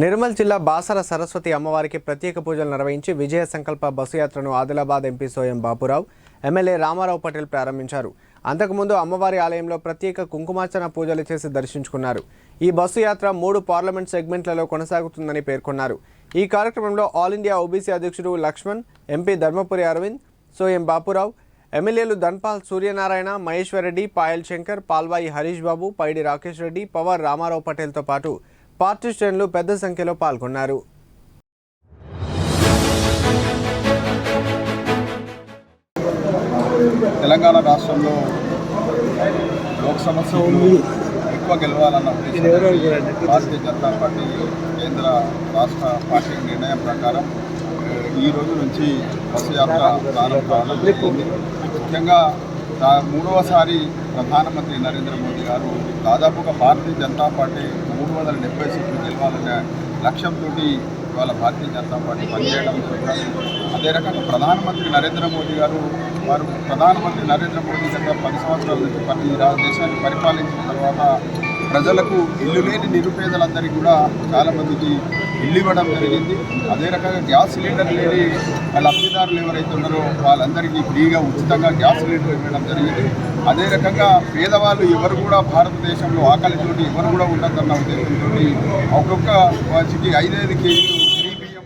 నిర్మల్ జిల్లా బాసర సరస్వతి అమ్మవారికి ప్రత్యేక పూజలు నిర్వహించి విజయ సంకల్ప బస్సు యాత్రను ఆదిలాబాద్ ఎంపీ సోయం బాపురావు, ఎమ్మెల్యే రామారావు పటేల్ ప్రారంభించారు. అంతకుముందు అమ్మవారి ఆలయంలో ప్రత్యేక కుంకుమార్చన పూజలు చేసి దర్శించుకున్నారు. ఈ బస్సు యాత్ర 3 పార్లమెంట్ సెగ్మెంట్లలో కొనసాగుతుందని పేర్కొన్నారు. ఈ కార్యక్రమంలో ఆల్ ఇండియా ఓబీసీ అధ్యక్షుడు లక్ష్మణ్, ఎంపీ ధర్మపురి అరవింద్, సోయం బాపురావు, ఎమ్మెల్యేలు ధన్పాల్ సూర్యనారాయణ, మహేశ్వర్ రెడ్డి, పాయల్ శంకర్, పాల్వాయి హరీష్ బాబు, పైడి రాకేష్ రెడ్డి, పవర్ రామారావు పటేల్తో పాటు పార్టీ శ్రేణులు పెద్ద సంఖ్యలో పాల్గొన్నారు. తెలంగాణ రాష్ట్రంలో లోక్సభ సీట్లు ఎక్కువ గెలవాలన్న ఉద్దేశంతో భారతీయ జనతా పార్టీ కేంద్ర రాష్ట్ర పార్టీ నిర్ణయం ప్రకారం ఈ రోజు నుంచి బస్సు యాత్ర ప్రారంభం జరిగింది. ముఖ్యంగా 3వసారి ప్రధానమంత్రి నరేంద్ర మోదీ గారు దాదాపుగా భారతీయ జనతా పార్టీ 370 సీట్లు గెలవాలనే లక్ష్యంతో ఇవాళ భారతీయ జనతా పార్టీ పనిచేయడం జరుగుతుంది. అదే రకంగా ప్రధానమంత్రి నరేంద్ర మోదీ గారు ప్రధానమంత్రి నరేంద్ర మోదీ గత 10 సంవత్సరాల నుంచి ఈ దేశాన్ని పరిపాలించిన తర్వాత ప్రజలకు ఇల్లు లేని నిరుపేదలందరికీ కూడా చాలామందికి ఇల్లు ఇవ్వడం జరిగింది. అదే రకంగా గ్యాస్ సిలిండర్ లేని లబ్ధిదారులు ఎవరైతే ఉన్నారో వాళ్ళందరికీ ఫ్రీగా ఉచితంగా గ్యాస్ సిలిండర్ ఇవ్వడం జరిగింది. అదే రకంగా పేదవాళ్ళు ఎవరు కూడా భారతదేశంలో ఆకలితోటి ఎవరు కూడా ఉండదన్న ఉద్దేశంతో ఒక్కొక్క వారికి 5-5 కేజీలు ఫ్రీ బియ్యం.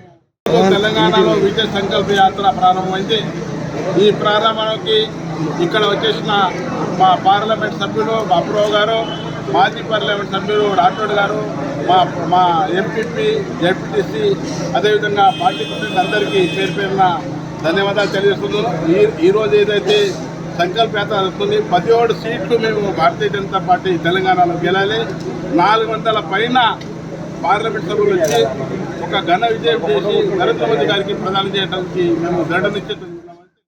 తెలంగాణలో విజయ సంకల్ప యాత్ర ప్రారంభమైంది. ఈ ప్రారంభానికి ఇక్కడ వచ్చేసిన మా పార్లమెంట్ సభ్యులు బాపురావు గారు, మాజీ పార్లమెంట్ సభ్యులు రాఠోడ్ గారు, మా ఎంపీపీ, జెడ్పీటీసీ, అదేవిధంగా పార్టీ ప్రెసిడెంట్ అందరికీ పేరు పేరున ధన్యవాదాలు తెలియజేస్తున్నాను. ఈరోజు ఏదైతే సంకల్ప యాత్ర వస్తుంది, 17 సీట్లు మేము భారతీయ జనతా పార్టీ తెలంగాణలో గెలాలి. 400 పైన పార్లమెంట్ సభ్యులు వచ్చి ఒక ఘన విజయం చేసి నరేంద్ర మోదీ గారికి ప్రదానం చేయడానికి మేము దృఢ నిశ్చయితం